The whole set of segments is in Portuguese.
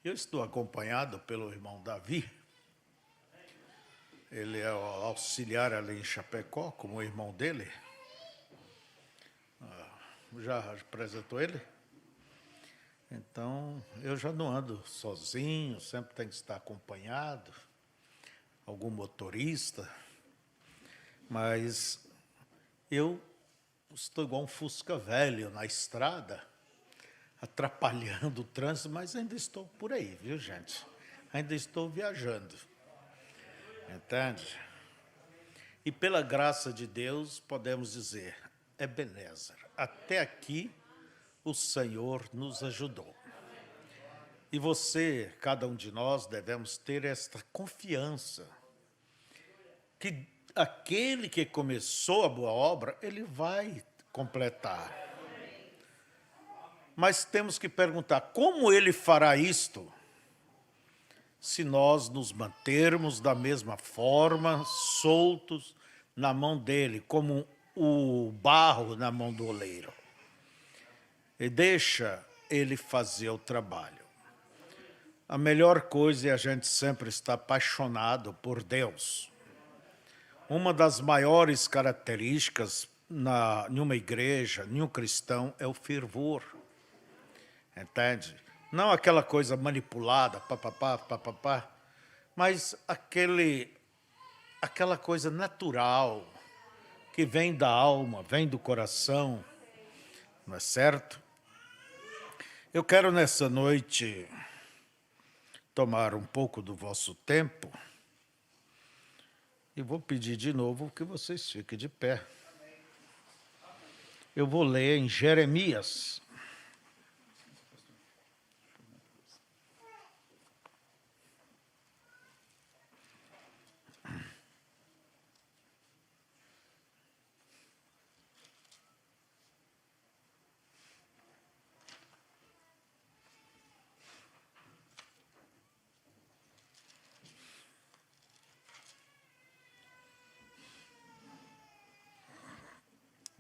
Eu estou acompanhado pelo irmão Davi. Ele é o auxiliar ali em Chapecó, como o irmão dele. Já apresentou ele? Então, eu já não ando sozinho, sempre tem que estar acompanhado, algum motorista. Mas eu estou igual um Fusca velho na estrada, atrapalhando o trânsito, mas ainda estou por aí, viu, gente? Ainda estou viajando. Entende? E pela graça de Deus, podemos dizer, Ebenezer, até aqui o Senhor nos ajudou. E você, cada um de nós, devemos ter esta confiança que aquele que começou a boa obra, ele vai completar. Mas temos que perguntar, como ele fará isto? Se nós nos mantermos da mesma forma, soltos na mão dele, como o barro na mão do oleiro. E deixa ele fazer o trabalho. A melhor coisa é a gente sempre estar apaixonado por Deus. Uma das maiores características em uma igreja, em um cristão, é o fervor. Entende? Não aquela coisa manipulada, papapá, papapá, mas aquela coisa natural, que vem da alma, vem do coração, não é certo? Eu quero nessa noite tomar um pouco do vosso tempo e vou pedir de novo que vocês fiquem de pé. Eu vou ler em Jeremias.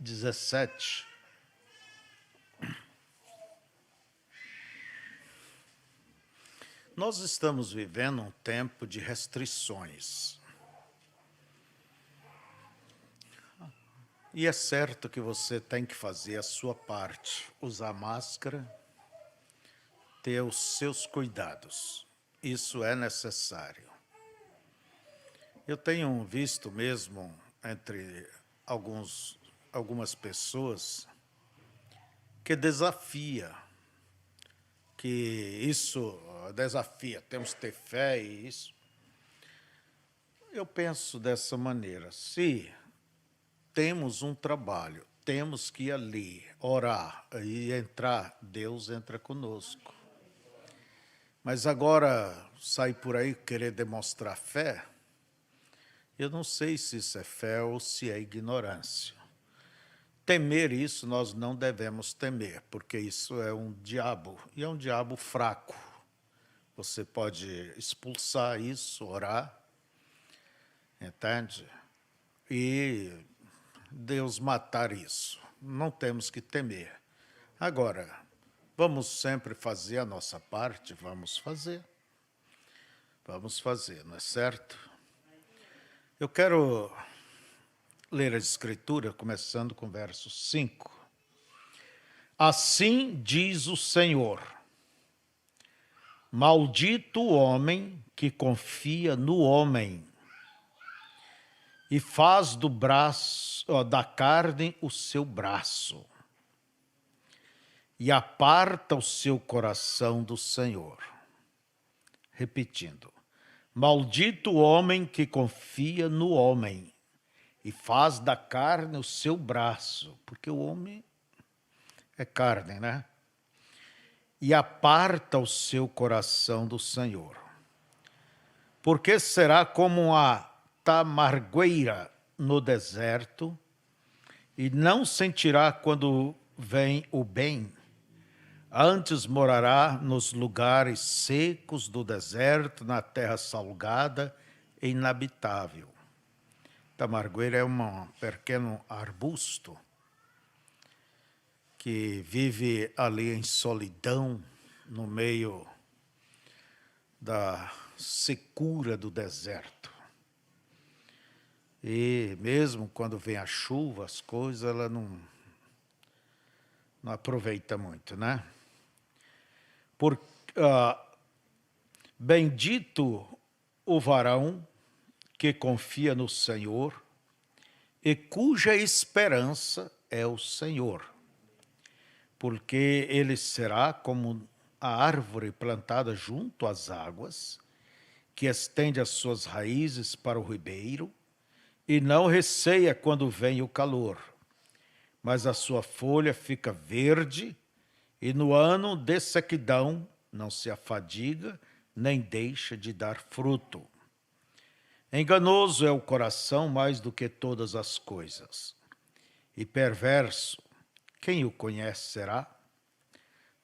(17). Nós estamos vivendo um tempo de restrições. E é certo que você tem que fazer a sua parte, usar máscara, ter os seus cuidados. Isso é necessário. Eu tenho visto mesmo entre algumas pessoas que desafia, que isso desafia, temos que ter fé e isso. Eu penso dessa maneira, se temos um trabalho, temos que ir ali, orar e entrar, Deus entra conosco. Mas agora, sair por aí querer demonstrar fé, eu não sei se isso é fé ou se é ignorância. Temer isso nós não devemos temer, porque isso é um diabo, e é um diabo fraco. Você pode expulsar isso, orar, entende? E Deus matar isso. Não temos que temer. Agora, vamos sempre fazer a nossa parte? Vamos fazer. Vamos fazer, não é certo? Eu quero ler a Escritura, começando com verso 5. Assim diz o Senhor: maldito o homem que confia no homem e faz da carne o seu braço e aparta o seu coração do Senhor. Repetindo, maldito o homem que confia no homem e faz da carne o seu braço, porque o homem é carne, né? E aparta o seu coração do Senhor. Porque será como a tamargueira no deserto, e não sentirá quando vem o bem, antes morará nos lugares secos do deserto, na terra salgada e inabitável. Tamargueira é um pequeno arbusto que vive ali em solidão, no meio da secura do deserto. E mesmo quando vem a chuva, as coisas, ela não aproveita muito, né? Bendito o varão que confia no Senhor e cuja esperança é o Senhor, porque ele será como a árvore plantada junto às águas, que estende as suas raízes para o ribeiro e não receia quando vem o calor, mas a sua folha fica verde e no ano de sequidão não se afadiga nem deixa de dar fruto. Enganoso é o coração mais do que todas as coisas, e perverso, quem o conhecerá?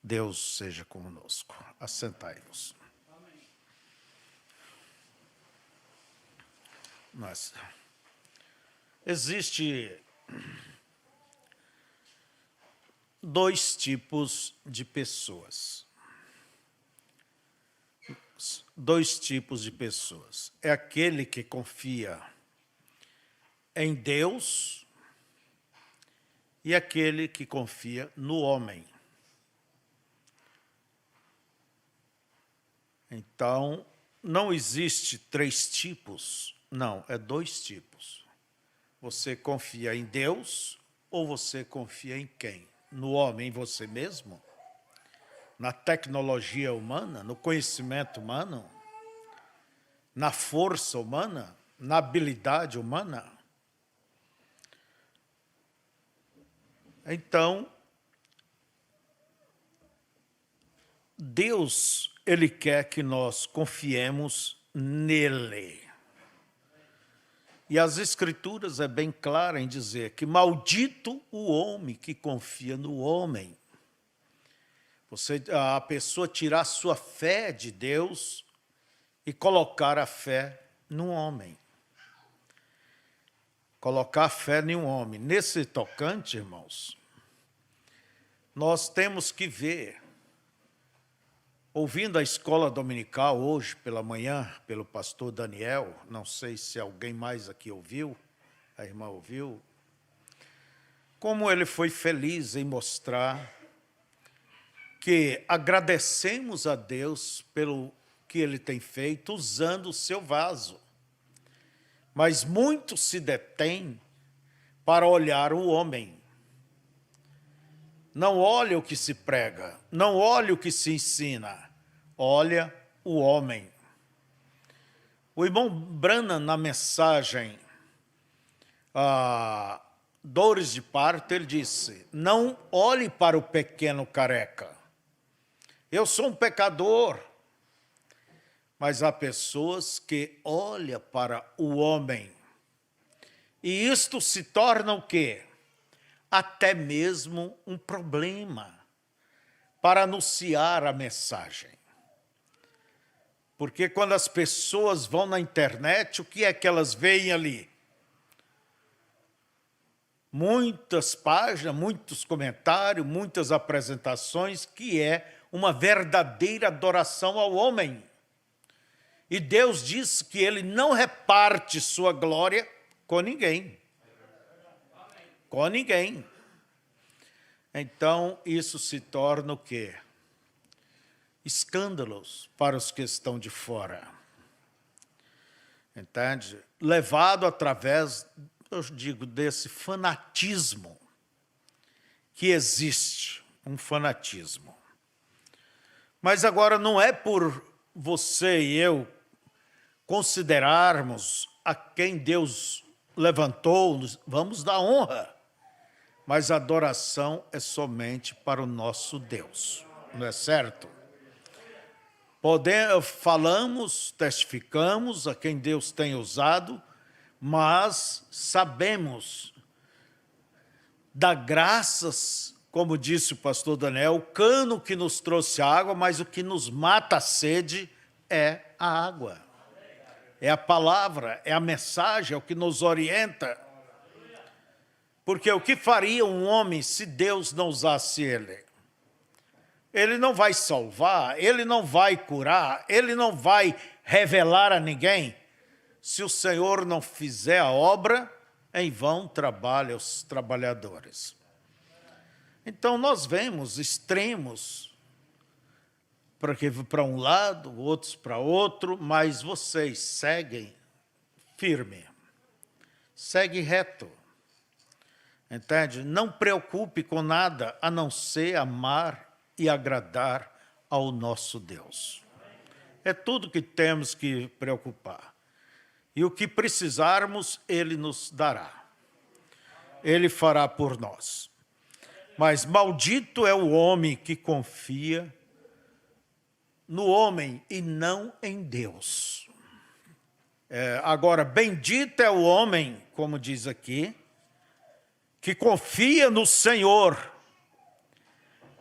Deus seja conosco. Assentai-vos. Mas existe dois tipos de pessoas. Dois tipos de pessoas. É aquele que confia em Deus e aquele que confia no homem. Então, não existe três tipos, não, é dois tipos. Você confia em Deus ou você confia em quem? No homem, em você mesmo? Na tecnologia humana, no conhecimento humano, na força humana, na habilidade humana. Então, Deus, ele quer que nós confiemos nele. E as Escrituras é bem clara em dizer que maldito o homem que confia no homem. A pessoa tirar sua fé de Deus e colocar a fé no homem. Colocar a fé em um homem. Nesse tocante, irmãos, nós temos que ver, ouvindo a escola dominical hoje pela manhã, pelo pastor Daniel, não sei se alguém mais aqui ouviu, a irmã ouviu, como ele foi feliz em mostrar que agradecemos a Deus pelo que ele tem feito usando o seu vaso. Mas muito se detém para olhar o homem. Não olha o que se prega, não olha o que se ensina, olha o homem. O irmão Branham, na mensagem Dores de Parto, ele disse, não olhe para o pequeno careca. Eu sou um pecador. Mas há pessoas que olham para o homem. E isto se torna o quê? Até mesmo um problema para anunciar a mensagem. Porque quando as pessoas vão na internet, o que é que elas veem ali? Muitas páginas, muitos comentários, muitas apresentações, que é uma verdadeira adoração ao homem. E Deus diz que ele não reparte sua glória com ninguém. Com ninguém. Então, isso se torna o quê? Escândalos para os que estão de fora. Entende? Levado através, eu digo, desse fanatismo que existe, um fanatismo. Mas agora não é por você e eu considerarmos a quem Deus levantou, vamos dar honra, mas a adoração é somente para o nosso Deus, não é certo? Falamos, testificamos a quem Deus tem usado, mas sabemos dar graças, como disse o pastor Daniel, o cano que nos trouxe água, mas o que nos mata a sede é a água. É a palavra, é a mensagem, é o que nos orienta. Porque o que faria um homem se Deus não usasse ele? Ele não vai salvar, ele não vai curar, ele não vai revelar a ninguém. Se o Senhor não fizer a obra, em vão trabalham os trabalhadores. Então nós vemos extremos, para um lado, outros para outro, mas vocês seguem firme, seguem reto. Entende? Não preocupe com nada, a não ser amar e agradar ao nosso Deus. É tudo que temos que preocupar. E o que precisarmos, Ele nos dará. Ele fará por nós. Mas maldito é o homem que confia no homem e não em Deus. Agora, bendito é o homem, como diz aqui, que confia no Senhor.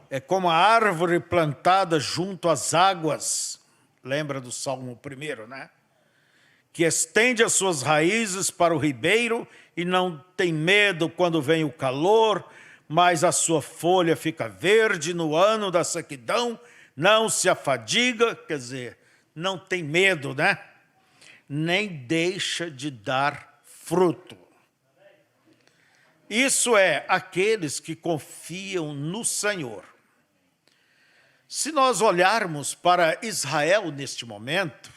É como a árvore plantada junto às águas. Lembra do Salmo 1, né? Que estende as suas raízes para o ribeiro e não tem medo quando vem o calor, mas a sua folha fica verde no ano da sequidão, não se afadiga, quer dizer, não tem medo, né? Nem deixa de dar fruto. Isso é aqueles que confiam no Senhor. Se nós olharmos para Israel neste momento,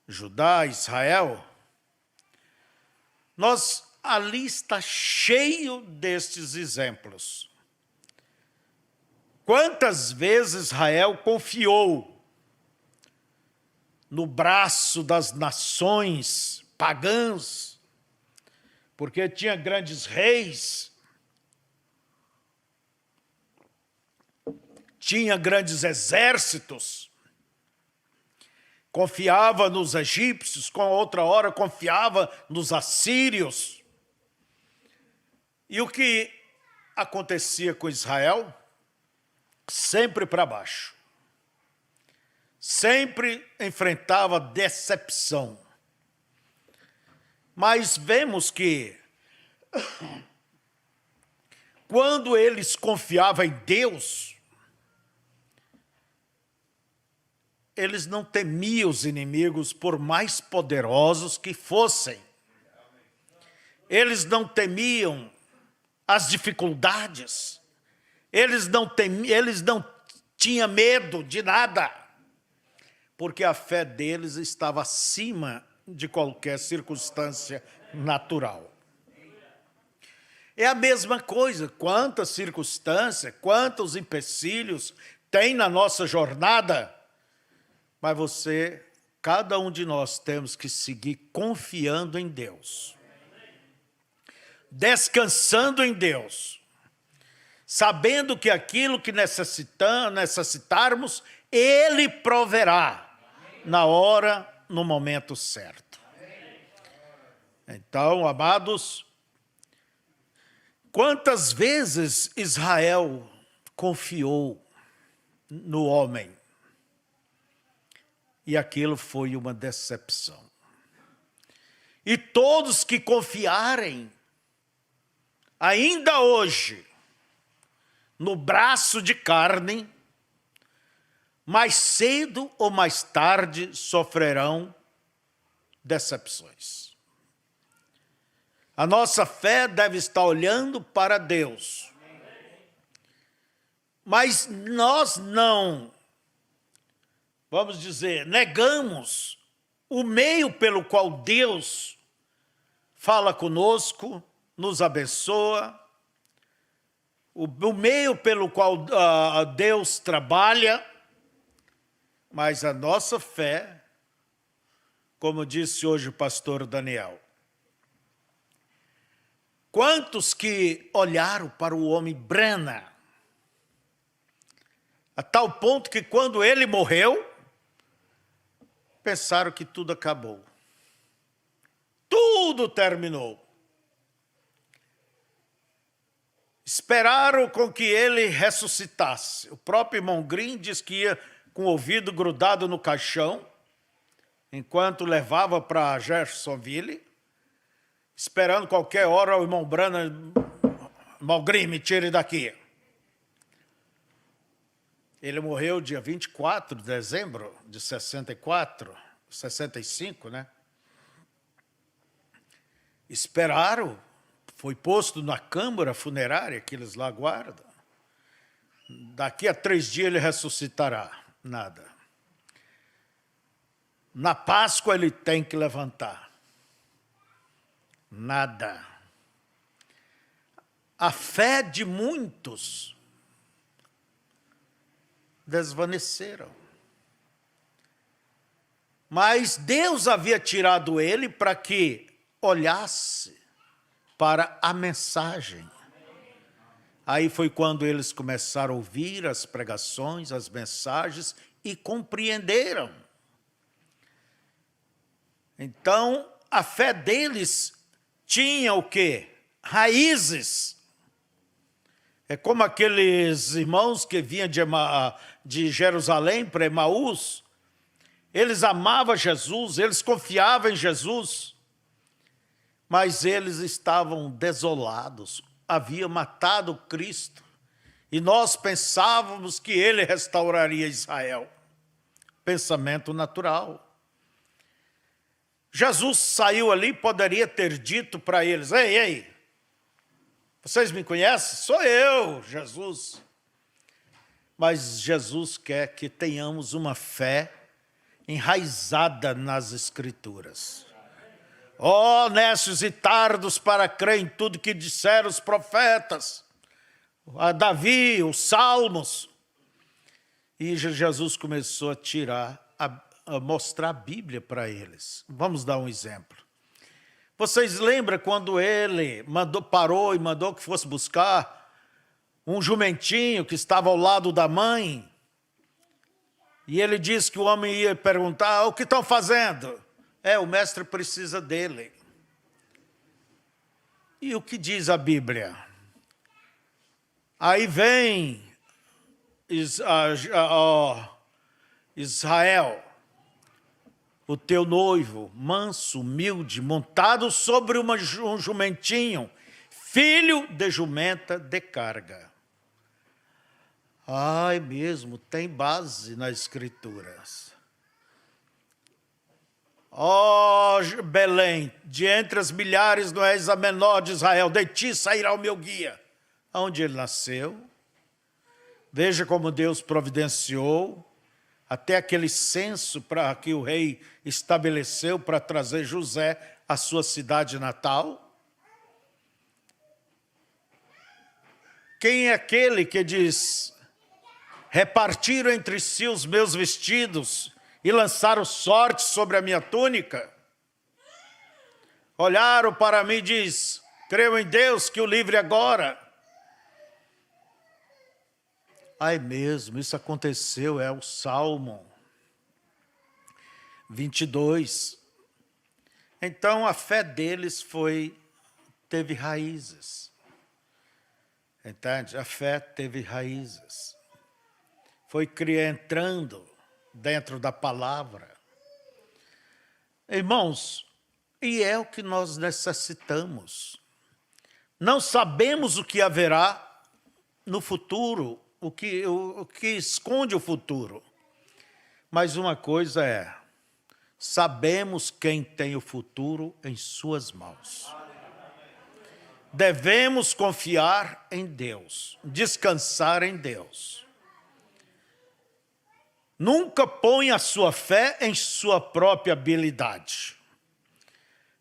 Judá, Israel, ali está cheio destes exemplos. Quantas vezes Israel confiou no braço das nações pagãs, porque tinha grandes reis, tinha grandes exércitos, confiava nos egípcios, com outra hora confiava nos assírios. E o que acontecia com Israel? Sempre para baixo. Sempre enfrentava decepção. Mas vemos que, quando eles confiavam em Deus, eles não temiam os inimigos, por mais poderosos que fossem. Eles não temiam as dificuldades. Eles não tinham medo de nada, porque a fé deles estava acima de qualquer circunstância natural. É a mesma coisa, quantas circunstâncias, quantos empecilhos tem na nossa jornada, mas cada um de nós temos que seguir confiando em Deus, descansando em Deus, sabendo que aquilo que necessitarmos, Ele proverá na hora, no momento certo. Então, amados, quantas vezes Israel confiou no homem? E aquilo foi uma decepção. E todos que confiarem, ainda hoje, no braço de carne, mais cedo ou mais tarde sofrerão decepções. A nossa fé deve estar olhando para Deus. Mas nós não, vamos dizer, negamos o meio pelo qual Deus fala conosco, nos abençoa, o meio pelo qual Deus trabalha, mas a nossa fé, como disse hoje o pastor Daniel, quantos que olharam para o homem Brana, a tal ponto que quando ele morreu, pensaram que tudo acabou. Tudo terminou. Esperaram com que ele ressuscitasse. O próprio irmão Green diz que ia com o ouvido grudado no caixão, enquanto levava para Jeffersonville, esperando qualquer hora o irmão Branham, irmão Green, me tire daqui. Ele morreu dia 24 de dezembro de 64, 65, né? Esperaram, foi posto na câmara funerária que eles lá guardam. Daqui a 3 dias ele ressuscitará. Nada. Na Páscoa ele tem que levantar. Nada. A fé de muitos desvaneceram. Mas Deus havia tirado ele para que olhasse para a mensagem. Aí foi quando eles começaram a ouvir as pregações, as mensagens e compreenderam. Então, a fé deles tinha o quê? Raízes. É como aqueles irmãos que vinham de Jerusalém para Emaús. Eles amavam Jesus, eles confiavam em Jesus, mas eles estavam desolados, haviam matado Cristo, e nós pensávamos que ele restauraria Israel. Pensamento natural. Jesus saiu ali, poderia ter dito para eles, ei, vocês me conhecem? Sou eu, Jesus. Mas Jesus quer que tenhamos uma fé enraizada nas Escrituras. Ó, nécios e tardos para crer em tudo que disseram os profetas, a Davi, os Salmos. E Jesus começou a mostrar a Bíblia para eles. Vamos dar um exemplo. Vocês lembram quando ele parou e mandou que fosse buscar um jumentinho que estava ao lado da mãe? E ele disse que o homem ia perguntar, o que estão fazendo? O mestre precisa dele. E o que diz a Bíblia? Aí vem Israel, o teu noivo, manso, humilde, montado sobre um jumentinho, filho de jumenta de carga. Ai, mesmo, tem base nas Escrituras. Ó Belém, de entre as milhares não és a menor de Israel, de ti sairá o meu guia. Onde ele nasceu? Veja como Deus providenciou até aquele censo para que o rei estabeleceu para trazer José à sua cidade natal. Quem é aquele que diz, repartiram entre si os meus vestidos e lançaram sorte sobre a minha túnica? Olharam para mim e diz, creio em Deus que o livre agora. Ai mesmo, isso aconteceu, é o Salmo 22. Então a fé deles teve raízes. Entende? A fé teve raízes. Foi entrando dentro da palavra. Irmãos, e é o que nós necessitamos. Não sabemos o que haverá no futuro, o que esconde o futuro. Mas uma coisa é, sabemos quem tem o futuro em suas mãos. Devemos confiar em Deus, descansar em Deus. Nunca ponha a sua fé em sua própria habilidade,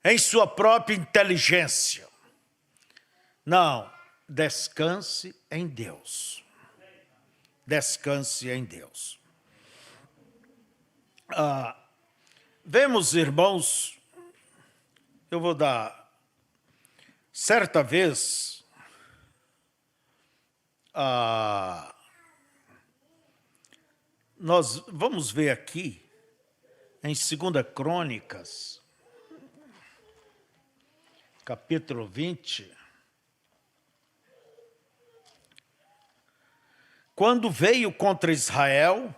em sua própria inteligência. Não, descanse em Deus. Descanse em Deus. Vemos, irmãos, eu vou dar, certa vez, nós vamos ver aqui, em 2 Crônicas, capítulo 20, quando veio contra Israel,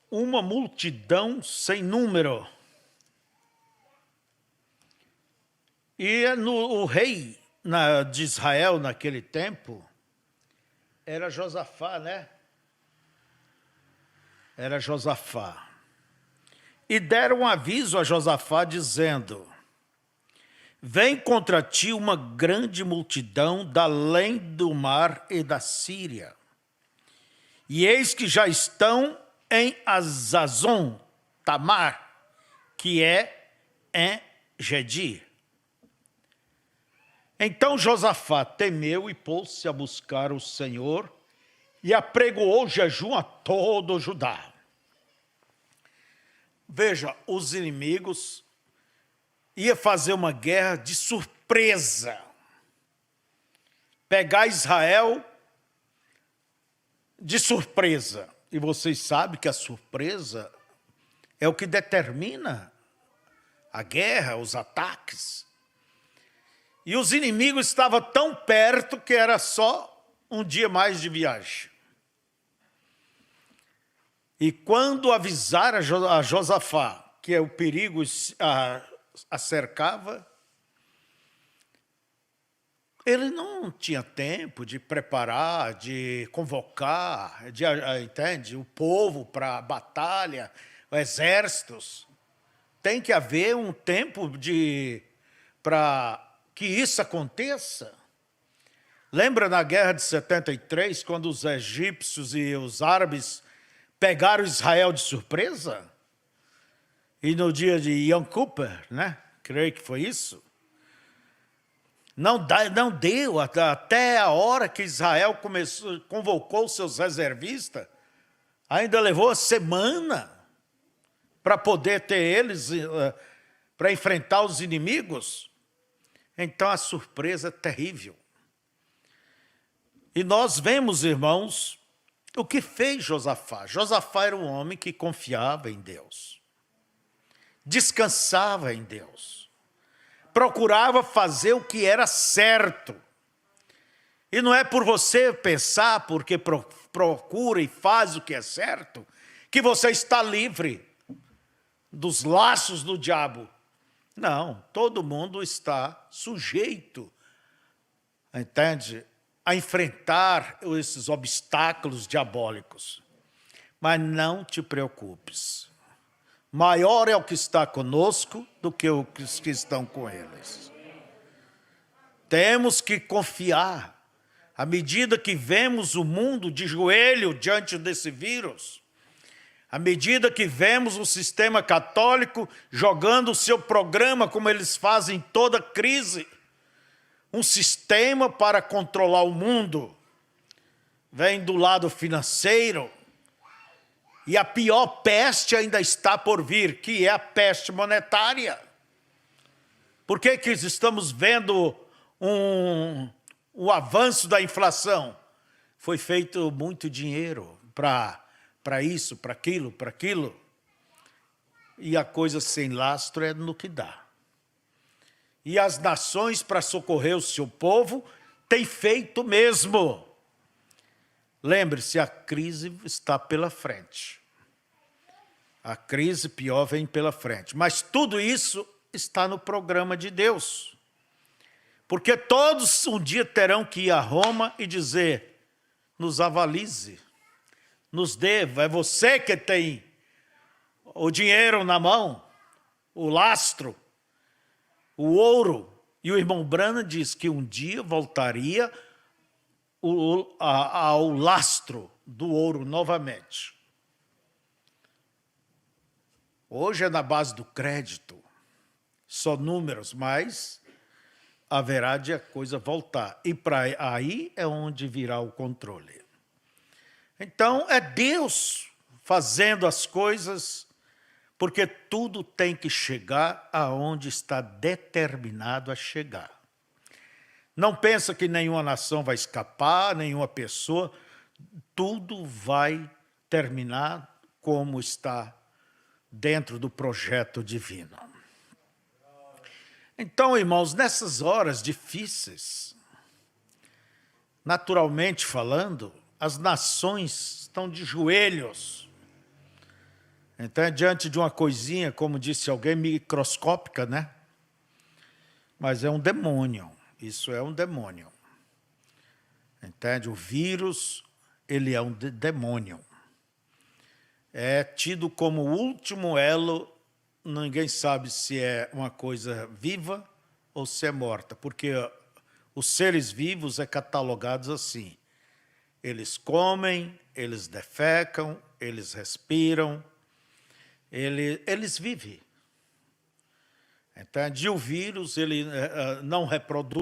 uma multidão sem número. E o rei de Israel naquele tempo era Josafá, né? Era Josafá. E deram um aviso a Josafá, dizendo: vem contra ti uma grande multidão da além do mar e da Síria. E eis que já estão em Azazon Tamar, que é em Gedi. Então Josafá temeu e pôs-se a buscar o Senhor e apregoou jejum a todo o Judá. Veja, os inimigos iam fazer uma guerra de surpresa. Pegar Israel de surpresa. E vocês sabem que a surpresa é o que determina a guerra, os ataques. E os inimigos estavam tão perto que era só um dia mais de viagem. E quando avisaram a Josafá que o perigo a cercava, ele não tinha tempo de preparar, de convocar, entende? O povo para a batalha, exércitos. Tem que haver um tempo para que isso aconteça. Lembra na guerra de 73, quando os egípcios e os árabes pegaram Israel de surpresa? E no dia de Yom Kippur, né? Creio que foi isso. Não deu até a hora que Israel convocou seus reservistas, ainda levou a semana para poder ter eles, para enfrentar os inimigos. Então a surpresa é terrível. E nós vemos, irmãos, o que fez Josafá. Josafá era um homem que confiava em Deus, descansava em Deus, procurava fazer o que era certo. E não é por você pensar, porque procura e faz o que é certo, que você está livre dos laços do diabo. Não, todo mundo está sujeito, entende? A enfrentar esses obstáculos diabólicos. Mas não te preocupes. Maior é o que está conosco do que os que estão com eles. Temos que confiar. À medida que vemos o mundo de joelho diante desse vírus, à medida que vemos o sistema católico jogando o seu programa, como eles fazem em toda crise, um sistema para controlar o mundo, vem do lado financeiro, e a pior peste ainda está por vir, que é a peste monetária. Por que estamos vendo o avanço da inflação? Foi feito muito dinheiro para isso, para aquilo. E a coisa sem lastro é no que dá. E as nações, para socorrer o seu povo, têm feito o mesmo. Lembre-se, a crise está pela frente. A crise pior vem pela frente. Mas tudo isso está no programa de Deus. Porque todos um dia terão que ir a Roma e dizer: nos avalize, nos deva. É você que tem o dinheiro na mão, o lastro, o ouro. E o irmão Branham diz que um dia voltaria ao lastro do ouro novamente. Hoje é na base do crédito, só números, mas haverá de a coisa voltar. E para aí é onde virá o controle. Então é Deus fazendo as coisas, porque tudo tem que chegar aonde está determinado a chegar. Não pensa que nenhuma nação vai escapar, nenhuma pessoa. Tudo vai terminar como está dentro do projeto divino. Então, irmãos, nessas horas difíceis, naturalmente falando, as nações estão de joelhos. Então, diante de uma coisinha, como disse alguém, microscópica, né? Mas é um demônio. Isso é um demônio. Entende? O vírus, ele é um demônio. É tido como o último elo, ninguém sabe se é uma coisa viva ou se é morta, porque os seres vivos é catalogados assim. Eles comem, eles defecam, eles respiram, eles vivem. Entende? E o vírus, ele não reproduz.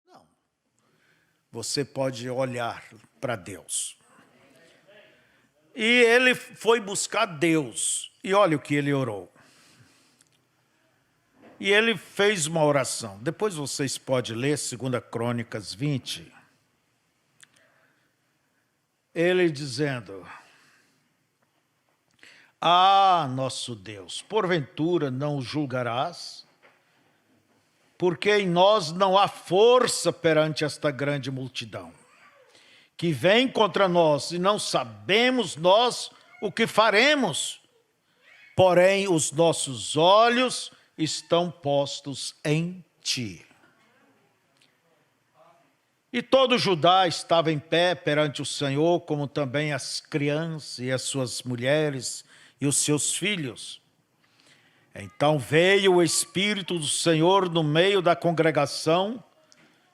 Não. Você pode olhar para Deus. E ele foi buscar Deus. E olha o que ele orou. E ele fez uma oração. Depois vocês podem ler 2 Crônicas 20. Ele dizendo: Ah, nosso Deus, porventura não o julgarás? Porque em nós não há força perante esta grande multidão, que vem contra nós, e não sabemos nós o que faremos. Porém, os nossos olhos estão postos em ti. E todo Judá estava em pé perante o Senhor, como também as crianças e as suas mulheres e os seus filhos. Então veio o Espírito do Senhor no meio da congregação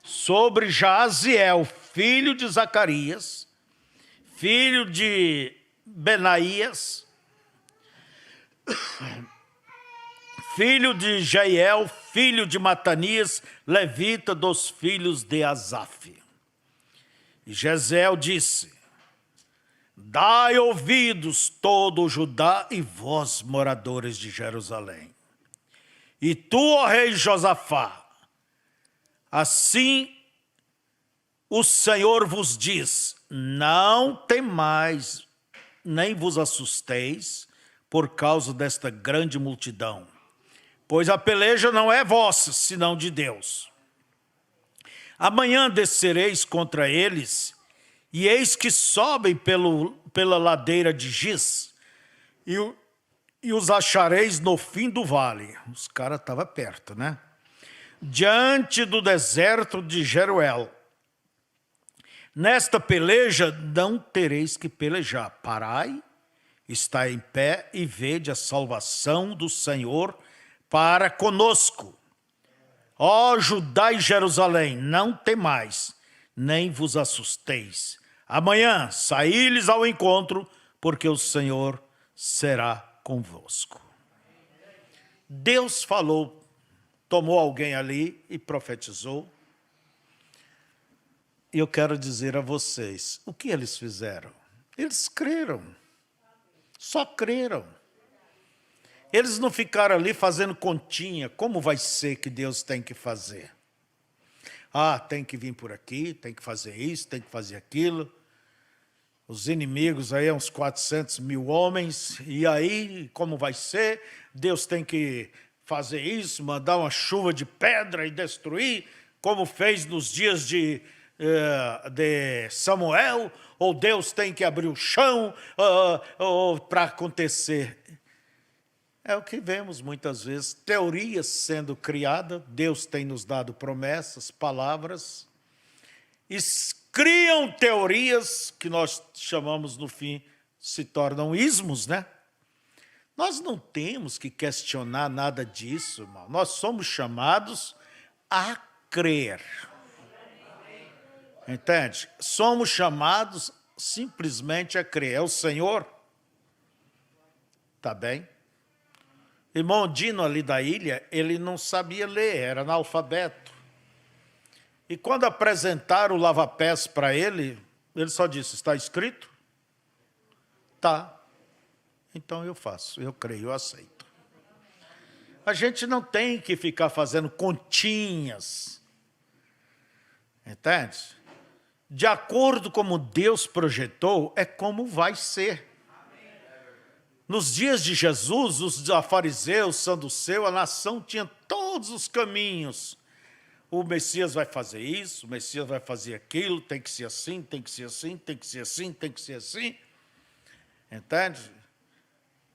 sobre Jaziel, filho de Zacarias, filho de Benaías, filho de Jeiel, filho de Matanias, levita dos filhos de Asaf. E Jezeel disse: Dai ouvidos todo o Judá e vós, moradores de Jerusalém. E tu, ó rei Josafá, assim o Senhor vos diz: não temais, nem vos assusteis por causa desta grande multidão, pois a peleja não é vossa, senão de Deus. Amanhã descereis contra eles, e eis que sobem pela ladeira de Giz, e os achareis no fim do vale. Os caras estavam perto, né? Diante do deserto de Jeruel. Nesta peleja não tereis que pelejar. Parai, está em pé e vede a salvação do Senhor para conosco. Ó Judá e Jerusalém, não temais, nem vos assusteis. Amanhã saí-lhes ao encontro, porque o Senhor será convosco. Deus falou tomou alguém ali e profetizou. E eu quero dizer a vocês, o que eles fizeram? Eles creram, só creram. Eles não ficaram ali fazendo continha, como vai ser que Deus tem que fazer? Ah, tem que vir por aqui, tem que fazer isso, tem que fazer aquilo. Os inimigos aí, uns 400 mil homens, e aí, como vai ser? Deus tem que fazer isso, mandar uma chuva de pedra e destruir, como fez nos dias de Samuel, ou Deus tem que abrir o chão para acontecer. É o que vemos muitas vezes, teorias sendo criadas, Deus tem nos dado promessas, palavras, e criam teorias que nós chamamos no fim, se tornam ismos, né? Nós não temos que questionar nada disso, irmão. Nós somos chamados a crer. Entende? Somos chamados simplesmente a crer. É o Senhor? Tá bem? Irmão Dino ali da ilha, ele não sabia ler, era analfabeto. E quando apresentaram o lava-pés para ele, ele só disse, está escrito? Tá. Então eu faço, eu creio, eu aceito. A gente não tem que ficar fazendo continhas. Entende? De acordo com como Deus projetou, é como vai ser. Nos dias de Jesus, os fariseus, saduceus, a nação tinha todos os caminhos. O Messias vai fazer isso, o Messias vai fazer aquilo, tem que ser assim, tem que ser assim, tem que ser assim, tem que ser assim. Entende?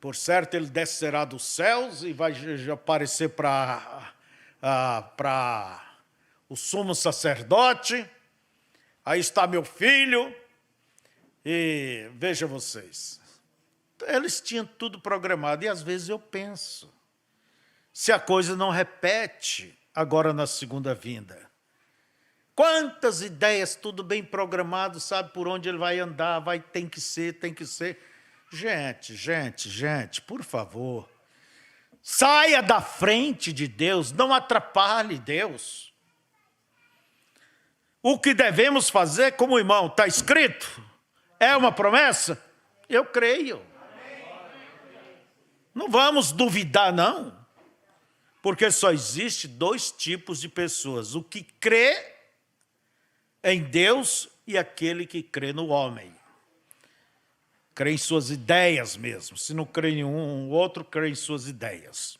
Por certo, ele descerá dos céus e vai aparecer para o sumo sacerdote. Aí está meu filho. E veja vocês. Eles tinham tudo programado, e às vezes eu penso, se a coisa não repete agora na segunda vinda. Quantas ideias, tudo bem programado, sabe por onde ele vai andar, tem que ser, tem que ser. Gente, por favor, saia da frente de Deus, não atrapalhe Deus. O que devemos fazer, como irmão, está escrito? É uma promessa? Eu creio. Não vamos duvidar, não. Porque só existe dois tipos de pessoas. O que crê em Deus e aquele que crê no homem. Crê em suas ideias mesmo. Se não crê em um, o outro crê em suas ideias.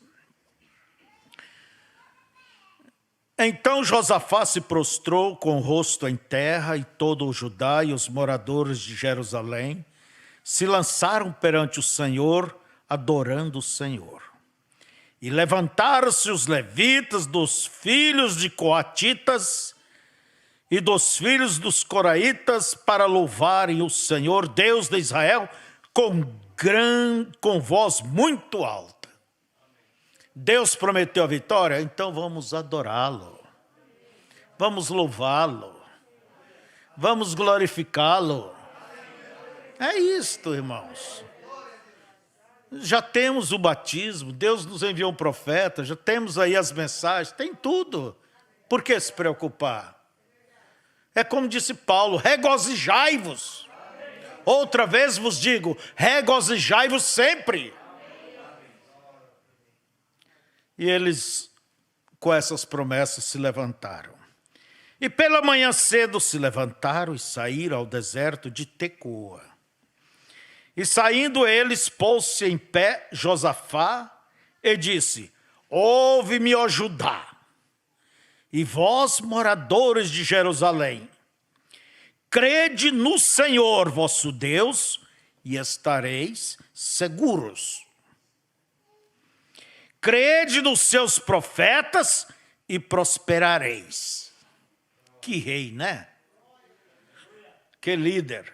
Então Josafá se prostrou com o rosto em terra, e todo o Judá e os moradores de Jerusalém se lançaram perante o Senhor, adorando o Senhor. E levantaram-se os levitas dos filhos de coatitas e dos filhos dos coraitas para louvarem o Senhor, Deus de Israel, com voz muito alta. Deus prometeu a vitória, então vamos adorá-lo. Vamos louvá-lo. Vamos glorificá-lo. É isto, irmãos. Já temos o batismo, Deus nos enviou um profeta, já temos aí as mensagens, tem tudo. Por que se preocupar? É como disse Paulo, regozijai-vos. Outra vez vos digo, regozijai-vos sempre. E eles, com essas promessas, se levantaram. E pela manhã cedo se levantaram e saíram ao deserto de Tecoa. E saindo eles, pôs-se em pé Josafá e disse, ouve-me, ó Judá, e vós, moradores de Jerusalém, crede no Senhor vosso Deus e estareis seguros. Crede nos seus profetas e prosperareis. Que rei, né? Que líder.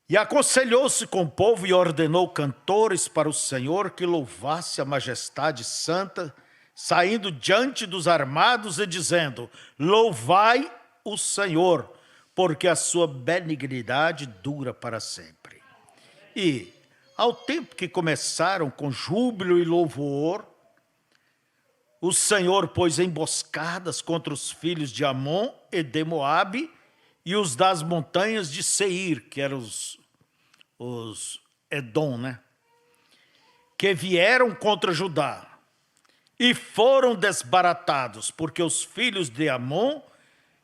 E aconselhou-se com o povo e ordenou cantores para o Senhor que louvasse a majestade santa, saindo diante dos armados e dizendo, louvai o Senhor, porque a sua benignidade dura para sempre. E, ao tempo que começaram com júbilo e louvor, o Senhor pôs emboscadas contra os filhos de Amon e de Moabe e os das montanhas de Seir, que eram os Edom, né? Que vieram contra Judá e foram desbaratados, porque os filhos de Amon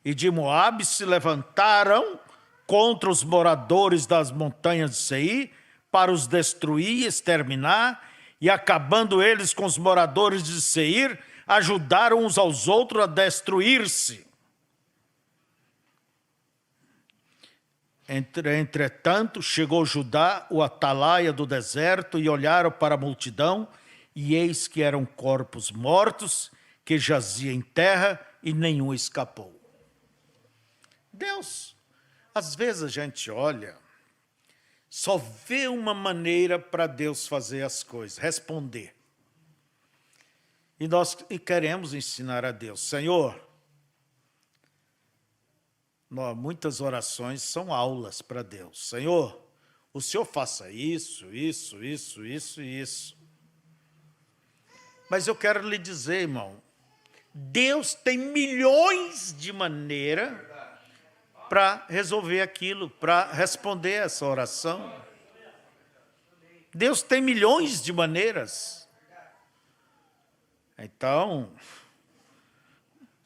e de Moabe se levantaram contra os moradores das montanhas de Seir para os destruir e exterminar, e acabando eles com os moradores de Seir, ajudaram uns aos outros a destruir-se. Entretanto, chegou Judá, o atalaia do deserto, e olharam para a multidão, e eis que eram corpos mortos, que jaziam em terra, e nenhum escapou. Deus, às vezes a gente olha, só vê uma maneira para Deus fazer as coisas, responder. E nós queremos ensinar a Deus, Senhor, muitas orações são aulas para Deus. Senhor, o Senhor faça isso, isso, isso, isso e isso. Mas eu quero lhe dizer, irmão, Deus tem milhões de maneiras para resolver aquilo, para responder essa oração. Deus tem milhões de maneiras. Então,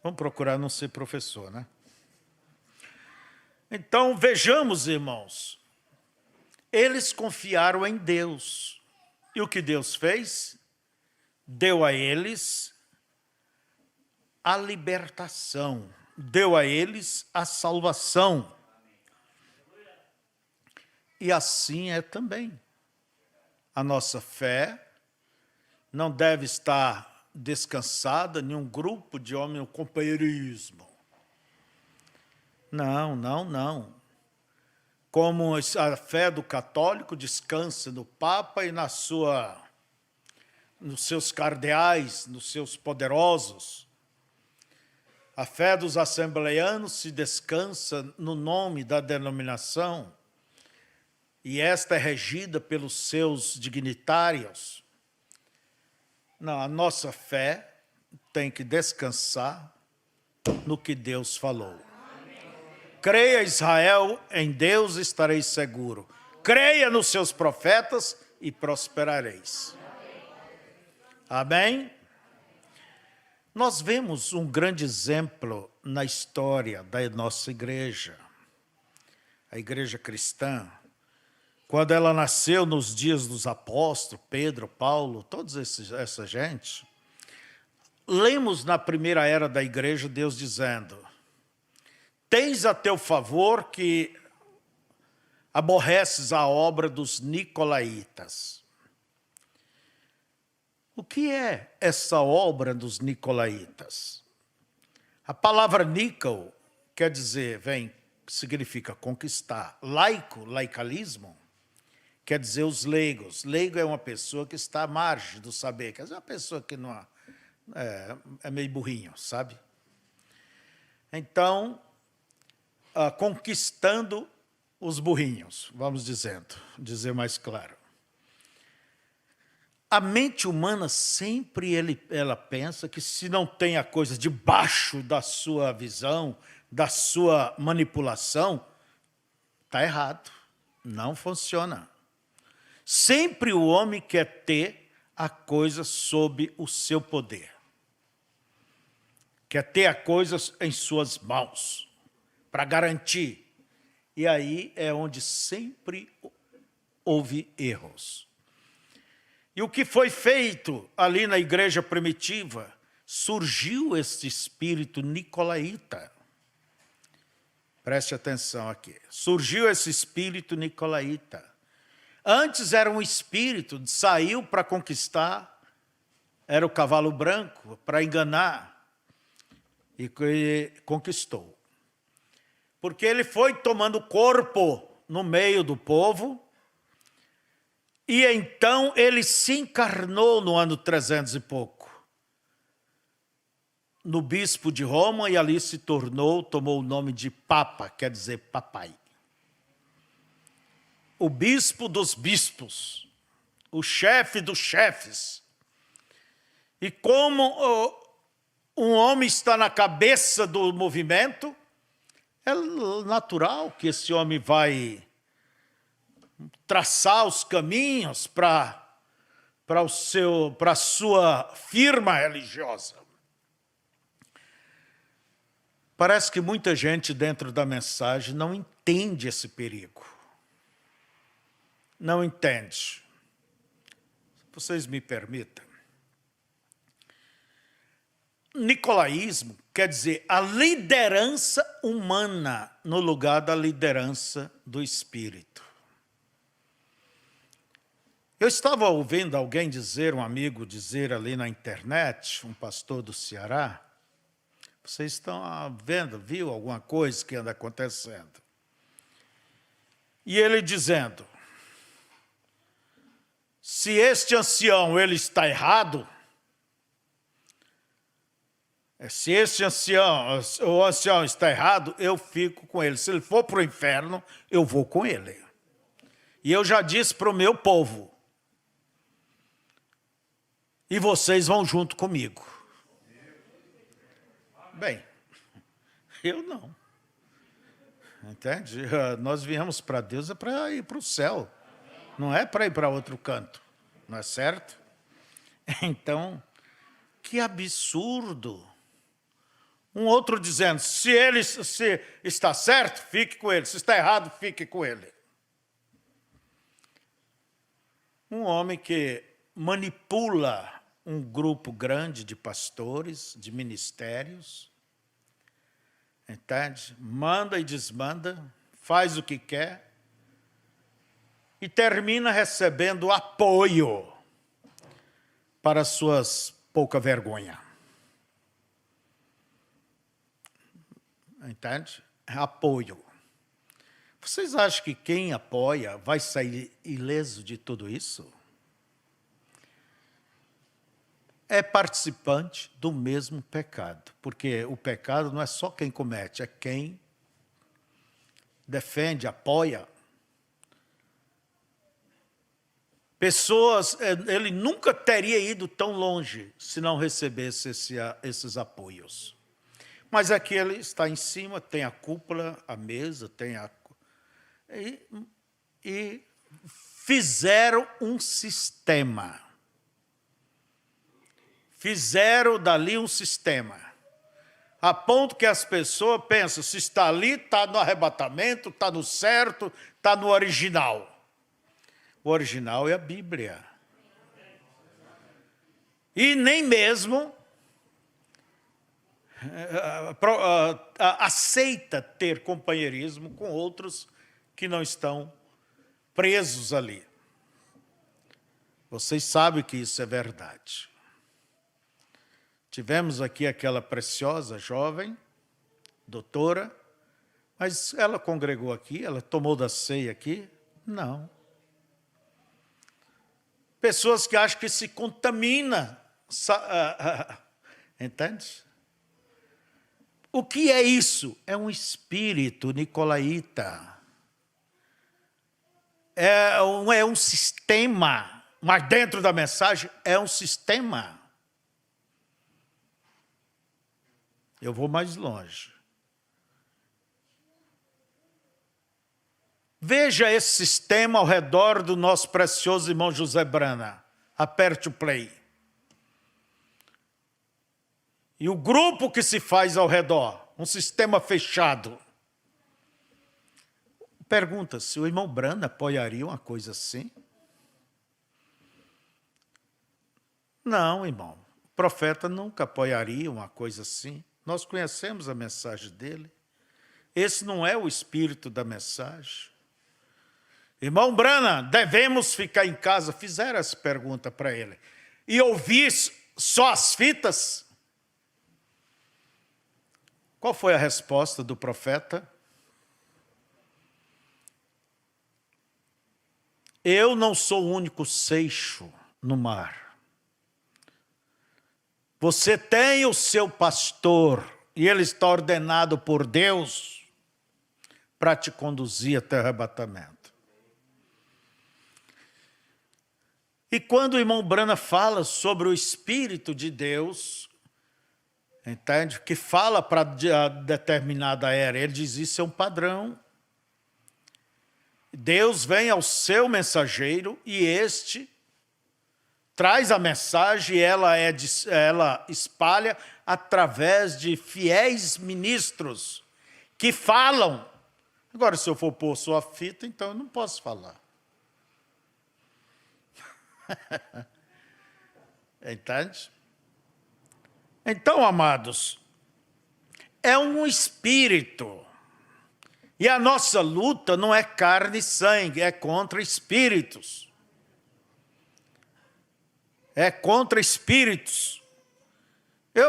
vamos procurar não ser professor, né? Então, vejamos, irmãos, eles confiaram em Deus. E o que Deus fez? Deu a eles a libertação, deu a eles a salvação. E assim é também. A nossa fé não deve estar descansada em um grupo de homens, um companheirismo. Não, não, não. Como a fé do católico descansa no Papa e nos seus cardeais, nos seus poderosos. A fé dos assembleianos se descansa no nome da denominação, e esta é regida pelos seus dignitários. Não, a nossa fé tem que descansar no que Deus falou. Creia, Israel, em Deus estareis seguro. Creia nos seus profetas e prosperareis. Amém? Nós vemos um grande exemplo na história da nossa igreja. A igreja cristã, quando ela nasceu nos dias dos apóstolos, Pedro, Paulo, toda essa gente, lemos na primeira era da igreja Deus dizendo: tens a teu favor que aborreces a obra dos nicolaítas. O que é essa obra dos nicolaítas? A palavra níquel quer dizer, significa conquistar. Laico, laicalismo, quer dizer os leigos. Leigo é uma pessoa que está à margem do saber, quer dizer, uma pessoa que não é meio burrinho, sabe? Então, conquistando os burrinhos, vamos dizer mais claro. A mente humana sempre ela pensa que se não tem a coisa debaixo da sua visão, da sua manipulação, está errado, não funciona. Sempre o homem quer ter a coisa sob o seu poder. Quer ter a coisa em suas mãos, para garantir. E aí é onde sempre houve erros. E o que foi feito ali na igreja primitiva? Surgiu este espírito nicolaíta. Preste atenção aqui. Surgiu esse espírito nicolaíta. Antes era um espírito, saiu para conquistar, era o cavalo branco, para enganar, e conquistou. Porque ele foi tomando corpo no meio do povo, e então ele se encarnou no ano 300 e pouco, no bispo de Roma, e ali tomou o nome de Papa, quer dizer papai. O bispo dos bispos, o chefe dos chefes. E como um homem está na cabeça do movimento, é natural que esse homem vai traçar os caminhos para a sua firma religiosa. Parece que muita gente dentro da mensagem não entende esse perigo. Não entende. Vocês me permitam. Nicolaísmo quer dizer a liderança humana no lugar da liderança do Espírito. Eu estava ouvindo alguém dizer, um amigo dizer ali na internet, um pastor do Ceará, vocês estão vendo, viu alguma coisa que anda acontecendo? E ele dizendo, se este ancião ele está errado, se este ancião, o ancião está errado, eu fico com ele. Se ele for para o inferno, eu vou com ele. E eu já disse para o meu povo, e vocês vão junto comigo. Bem, eu não. Entende? Nós viemos para Deus é para ir para o céu. Não é para ir para outro canto. Não é certo? Então, que absurdo. Um outro dizendo, se está certo, fique com ele. Se está errado, fique com ele. Um homem que manipula um grupo grande de pastores, de ministérios, entende? Manda e desmanda, faz o que quer e termina recebendo apoio para suas pouca vergonha. Entende? Apoio. Vocês acham que quem apoia vai sair ileso de tudo isso? É participante do mesmo pecado, porque o pecado não é só quem comete, é quem defende, apoia. Pessoas, ele nunca teria ido tão longe se não recebesse esses apoios. Mas aqui ele está em cima, tem a cúpula, a mesa, tem a... E fizeram um sistema. Fizeram dali um sistema. A ponto que as pessoas pensam, se está ali, está no arrebatamento, está no certo, está no original. O original é a Bíblia. E nem mesmo aceita ter companheirismo com outros que não estão presos ali. Vocês sabem que isso é verdade. Tivemos aqui aquela preciosa jovem, doutora, mas ela congregou aqui, ela tomou da ceia aqui? Não. Pessoas que acham que se contamina, entende? O que é isso? É um espírito nicolaíta. É um sistema, mas dentro da mensagem é um sistema. Eu vou mais longe. Veja esse sistema ao redor do nosso precioso irmão José Brana. Aperte o play. E o grupo que se faz ao redor, um sistema fechado. Pergunta, se o irmão Brana apoiaria uma coisa assim? Não, irmão. O profeta nunca apoiaria uma coisa assim. Nós conhecemos a mensagem dele. Esse não é o espírito da mensagem. Irmão Brana, devemos ficar em casa? Fizeram essa pergunta para ele. E ouvir só as fitas? Qual foi a resposta do profeta? Eu não sou o único seixo no mar. Você tem o seu pastor e ele está ordenado por Deus para te conduzir até o arrebatamento. E quando o irmão Brana fala sobre o Espírito de Deus, entende? Que fala para determinada era. Ele diz, isso é um padrão. Deus vem ao seu mensageiro e este traz a mensagem e ela espalha através de fiéis ministros que falam. Agora, se eu for pôr sua fita, então eu não posso falar. Entende? Então, amados, é um espírito. E a nossa luta não é carne e sangue, é contra espíritos. É contra espíritos.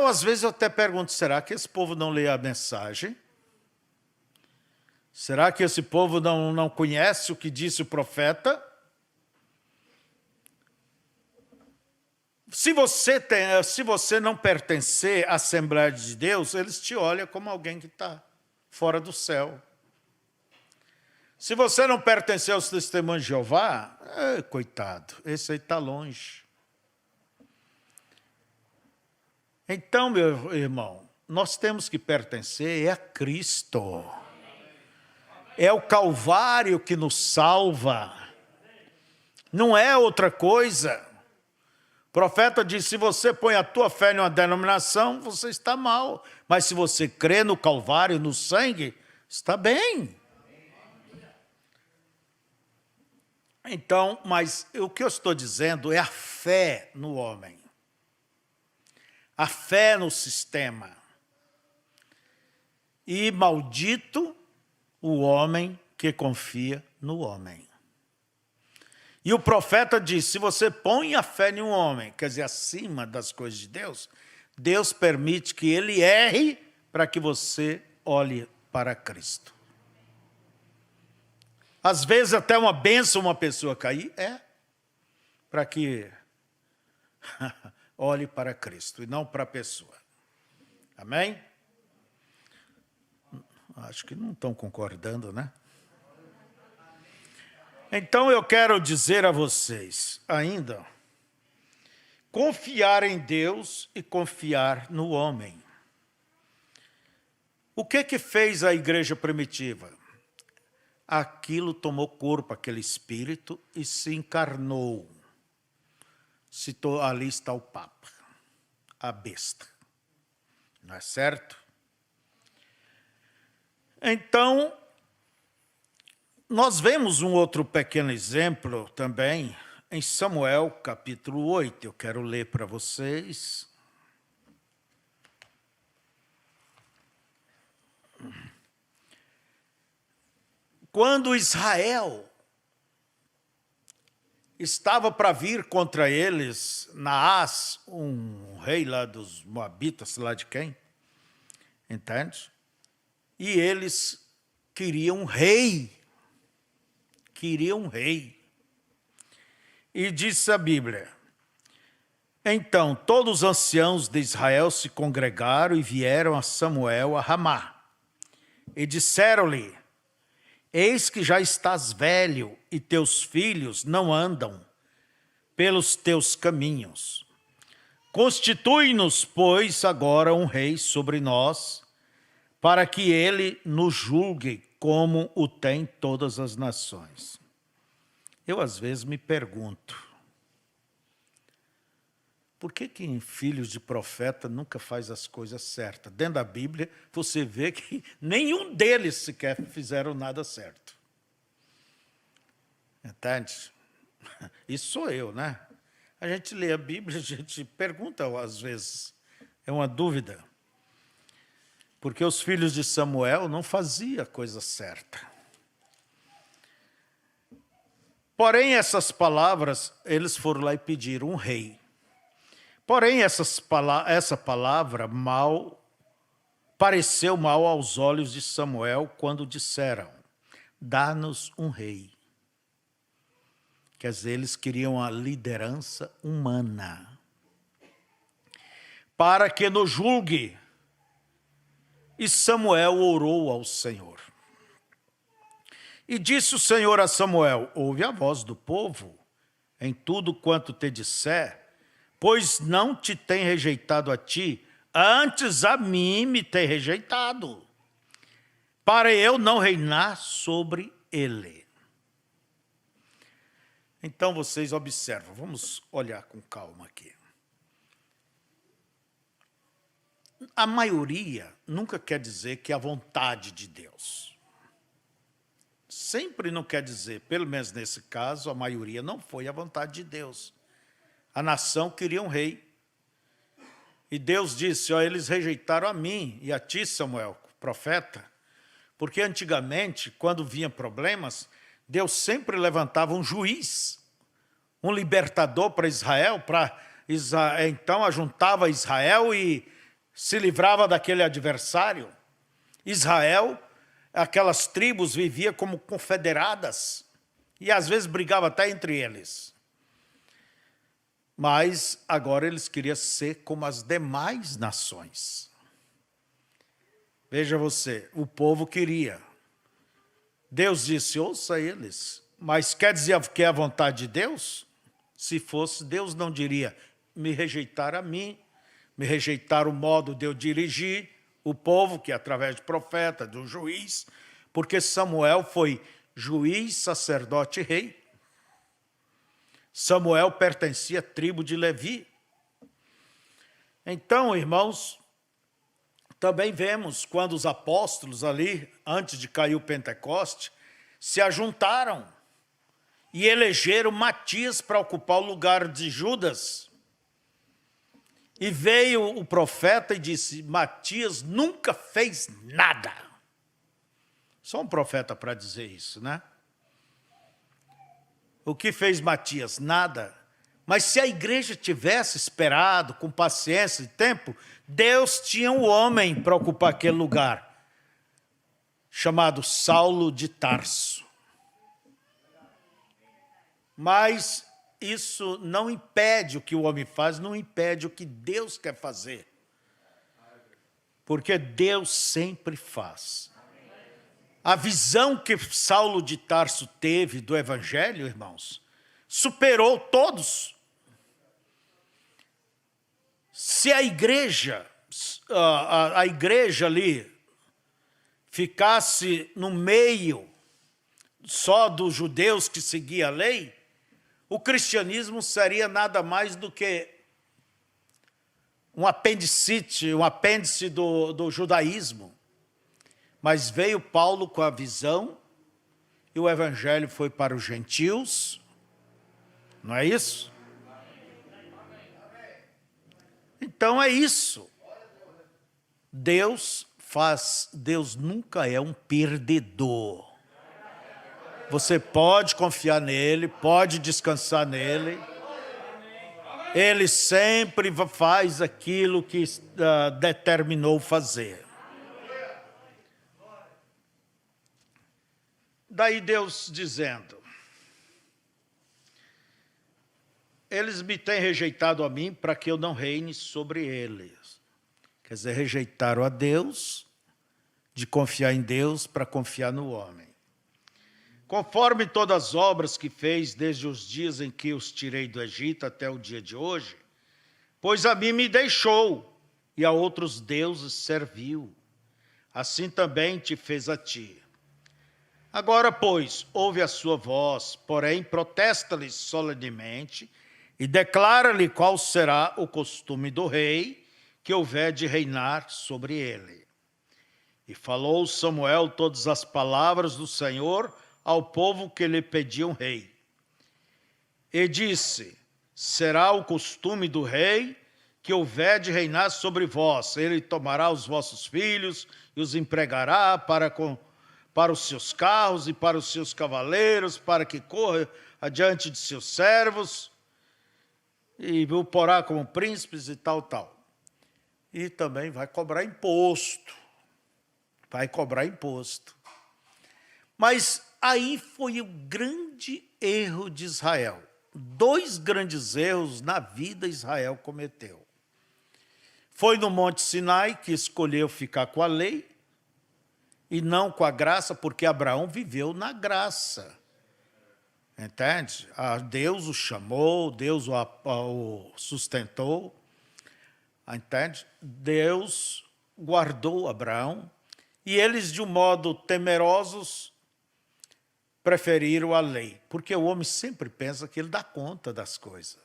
Às vezes, eu até pergunto, será que esse povo não lê a mensagem? Será que esse povo não conhece o que disse o profeta? Se você não pertencer à Assembleia de Deus, eles te olham como alguém que está fora do céu. Se você não pertencer aos Testemunhos de Jeová, coitado, esse aí está longe. Então, meu irmão, nós temos que pertencer a Cristo. É o Calvário que nos salva. Não é outra coisa. O profeta diz, se você põe a tua fé em uma denominação, você está mal. Mas se você crê no Calvário, no sangue, está bem. Então, mas o que eu estou dizendo é a fé no homem. A fé no sistema. E maldito o homem que confia no homem. E o profeta diz, se você põe a fé em um homem, quer dizer, acima das coisas de Deus, Deus permite que ele erre para que você olhe para Cristo. Às vezes até uma bênção uma pessoa cair, para que olhe para Cristo e não para a pessoa. Amém? Acho que não estão concordando, né? Então eu quero dizer a vocês ainda, confiar em Deus e confiar no homem. O que fez a igreja primitiva? Aquilo tomou corpo, aquele espírito, e se encarnou. Ali está o Papa, a besta. Não é certo? Então, nós vemos um outro pequeno exemplo também em Samuel, capítulo 8. Eu quero ler para vocês. Quando Israel estava para vir contra eles, Naás, um rei lá dos Moabitas, sei lá de quem, entende? E eles queriam um rei. Queriam um rei. E disse a Bíblia, então todos os anciãos de Israel se congregaram e vieram a Samuel a Ramá. E disseram-lhe, eis que já estás velho e teus filhos não andam pelos teus caminhos. Constitui-nos, pois, agora um rei sobre nós, para que ele nos julgue como o tem todas as nações. Eu, às vezes, me pergunto, por que filhos de profeta nunca faz as coisas certas? Dentro da Bíblia, você vê que nenhum deles sequer fizeram nada certo. Entende? Isso sou eu, né? A gente lê a Bíblia, a gente pergunta, às vezes, é uma dúvida. Porque os filhos de Samuel não faziam a coisa certa. Porém, essas palavras, eles foram lá e pediram um rei. Porém, essa palavra pareceu mal aos olhos de Samuel quando disseram, dá-nos um rei. Quer dizer, eles queriam a liderança humana. Para que nos julgue. E Samuel orou ao Senhor. E disse o Senhor a Samuel, ouve a voz do povo em tudo quanto te disser, pois não te tem rejeitado a ti, antes a mim me tem rejeitado, para eu não reinar sobre ele. Então vocês observam, vamos olhar com calma aqui. A maioria nunca quer dizer que é a vontade de Deus. Sempre não quer dizer, pelo menos nesse caso, a maioria não foi a vontade de Deus. A nação queria um rei. E Deus disse, ó, eles rejeitaram a mim e a ti, Samuel, profeta, porque antigamente, quando vinha problemas, Deus sempre levantava um juiz, um libertador para Israel, então ajuntava Israel e se livrava daquele adversário. Israel, aquelas tribos viviam como confederadas e às vezes brigava até entre eles. Mas agora eles queriam ser como as demais nações. Veja você, o povo queria. Deus disse, ouça eles. Mas quer dizer que é a vontade de Deus? Se fosse, Deus não diria, me rejeitaram a mim, me rejeitaram o modo de eu dirigir o povo, que é através de profeta, de um juiz, porque Samuel foi juiz, sacerdote e rei. Samuel pertencia à tribo de Levi. Então, irmãos, também vemos quando os apóstolos ali, antes de cair o Pentecoste, se ajuntaram e elegeram Matias para ocupar o lugar de Judas. E veio o profeta e disse, Matias nunca fez nada. Só um profeta para dizer isso, né? O que fez Matias? Nada. Mas se a igreja tivesse esperado, com paciência e tempo, Deus tinha um homem para ocupar aquele lugar, chamado Saulo de Tarso. Mas isso não impede o que o homem faz, não impede o que Deus quer fazer. Porque Deus sempre faz. A visão que Saulo de Tarso teve do Evangelho, irmãos, superou todos. Se a igreja ali ficasse no meio só dos judeus que seguiam a lei, o cristianismo seria nada mais do que um apêndice do judaísmo. Mas veio Paulo com a visão e o evangelho foi para os gentios. Não é isso? Então é isso. Deus nunca é um perdedor. Você pode confiar nele, pode descansar nele. Ele sempre faz aquilo que determinou fazer. Daí Deus dizendo, eles me têm rejeitado a mim para que eu não reine sobre eles. Quer dizer, rejeitaram a Deus, de confiar em Deus para confiar no homem. Conforme todas as obras que fez desde os dias em que os tirei do Egito até o dia de hoje, pois a mim me deixou e a outros deuses serviu. Assim também te fez a ti. Agora, pois, ouve a sua voz, porém protesta-lhe solenemente e declara-lhe qual será o costume do rei que houver de reinar sobre ele. E falou Samuel todas as palavras do Senhor ao povo que lhe pedia um rei. E disse, será o costume do rei que houver de reinar sobre vós. Ele tomará os vossos filhos e os empregará para os seus carros e para os seus cavaleiros, para que corra adiante de seus servos, e o porá como príncipes e tal. E também vai cobrar imposto. Vai cobrar imposto. Mas aí foi o grande erro de Israel. 2 grandes erros na vida Israel cometeu. Foi no Monte Sinai que escolheu ficar com a lei, e não com a graça, porque Abraão viveu na graça. Entende? Deus o chamou, Deus o sustentou. Entende? Deus guardou Abraão e eles, de um modo temerosos, preferiram a lei. Porque o homem sempre pensa que ele dá conta das coisas.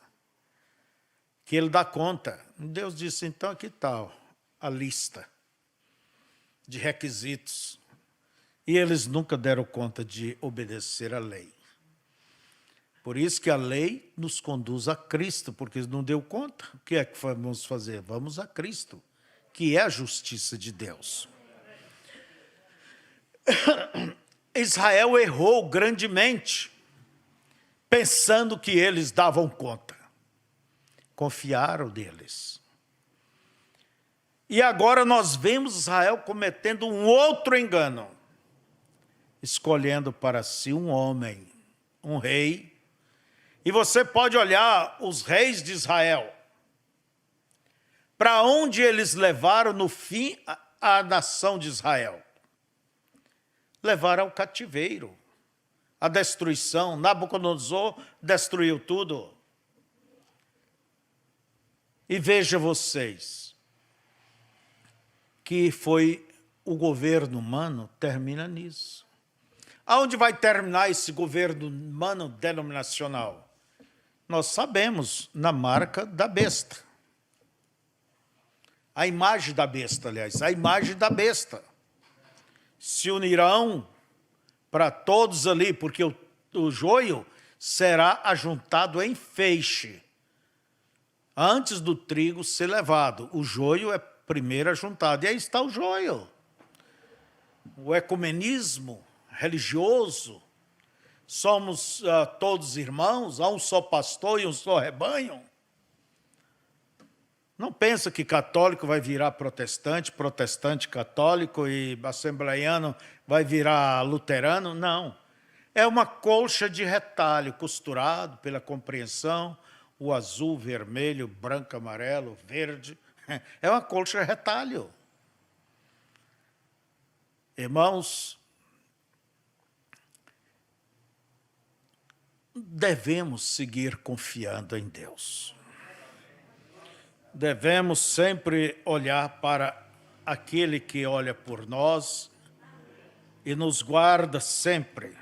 Que ele dá conta. Deus disse, então, aqui está a lista de requisitos. E eles nunca deram conta de obedecer à lei. Por isso que a lei nos conduz a Cristo, porque não deu conta. O que é que vamos fazer? Vamos a Cristo, que é a justiça de Deus. Israel errou grandemente, pensando que eles davam conta. Confiaram neles. E agora nós vemos Israel cometendo um outro engano, escolhendo para si um homem, um rei. E você pode olhar os reis de Israel, para onde eles levaram no fim a nação de Israel. Levaram ao cativeiro, a destruição. Nabucodonosor destruiu tudo. E veja vocês, que foi o governo humano, termina nisso. Aonde vai terminar esse governo humano denominacional? Nós sabemos, na marca da besta. A imagem da besta, aliás, a imagem da besta. Se unirão para todos ali, porque o joio será ajuntado em feixe. Antes do trigo ser levado, o joio é primeiro ajuntado. E aí está o joio. O ecumenismo religioso. Somos todos irmãos, há um só pastor e um só rebanho. Não pensa que católico vai virar protestante, protestante católico e assembleiano vai virar luterano. Não. É uma colcha de retalho costurado pela compreensão, o azul, vermelho, branco, amarelo, verde. É uma colcha de retalho. Irmãos, devemos seguir confiando em Deus. Devemos sempre olhar para aquele que olha por nós e nos guarda sempre.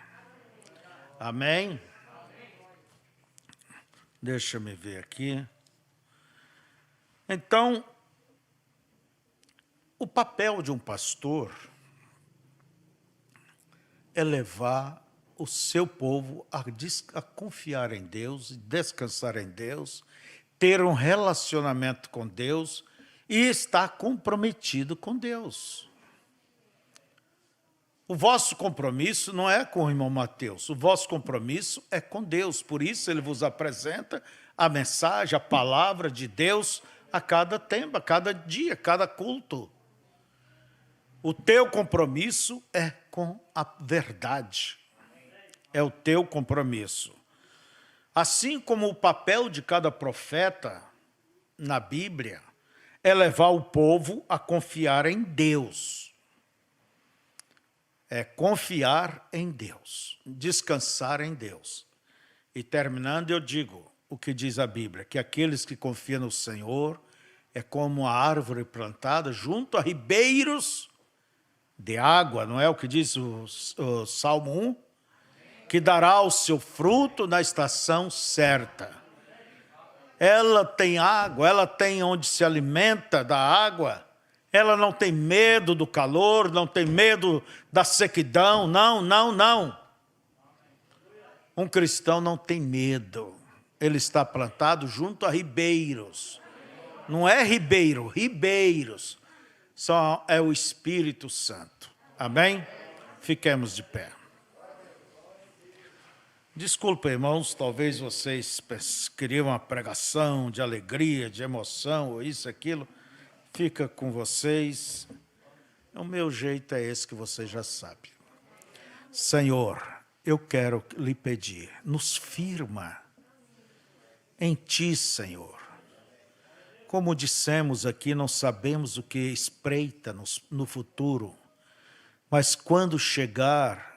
Amém? Deixa-me ver aqui. Então, o papel de um pastor é levar o seu povo a confiar em Deus, descansar em Deus, ter um relacionamento com Deus e estar comprometido com Deus. O vosso compromisso não é com o irmão Mateus, o vosso compromisso é com Deus. Por isso ele vos apresenta a mensagem, a palavra de Deus a cada tempo, a cada dia, a cada culto. O teu compromisso é com a verdade. É o teu compromisso. Assim como o papel de cada profeta na Bíblia é levar o povo a confiar em Deus. É confiar em Deus, descansar em Deus. E terminando, eu digo o que diz a Bíblia, que aqueles que confiam no Senhor é como uma árvore plantada junto a ribeiros de água, não é o que diz o Salmo 1? Que dará o seu fruto na estação certa. Ela tem água, ela tem onde se alimenta da água, ela não tem medo do calor, não tem medo da sequidão, não, não, não. Um cristão não tem medo, ele está plantado junto a ribeiros. Não é ribeiro, ribeiros. Só é o Espírito Santo. Amém? Fiquemos de pé. Desculpa, irmãos, talvez vocês queriam uma pregação de alegria, de emoção, ou isso, aquilo. Fica com vocês. O meu jeito é esse que você já sabe. Senhor, eu quero lhe pedir, nos firma em Ti, Senhor. Como dissemos aqui, não sabemos o que espreita no futuro, mas quando chegar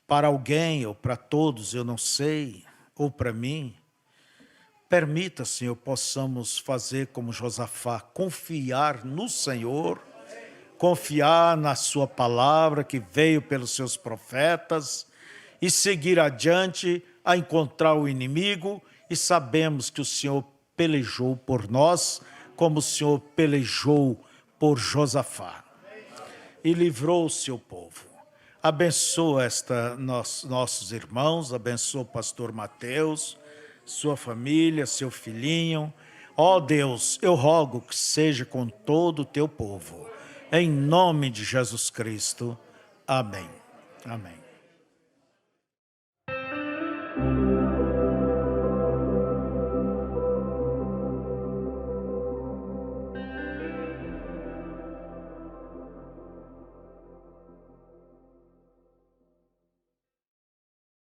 para alguém ou para todos, eu não sei, ou para mim, Permita, Senhor, possamos fazer como Josafá, confiar no Senhor, confiar na sua palavra que veio pelos seus profetas e seguir adiante a encontrar o inimigo, e sabemos que o Senhor pelejou por nós, como o Senhor pelejou por Josafá e livrou o seu povo. Abençoa nossos irmãos, abençoa o pastor Mateus, sua família, seu filhinho. Ó Deus, eu rogo que seja com todo o teu povo. Em nome de Jesus Cristo. Amém. Amém.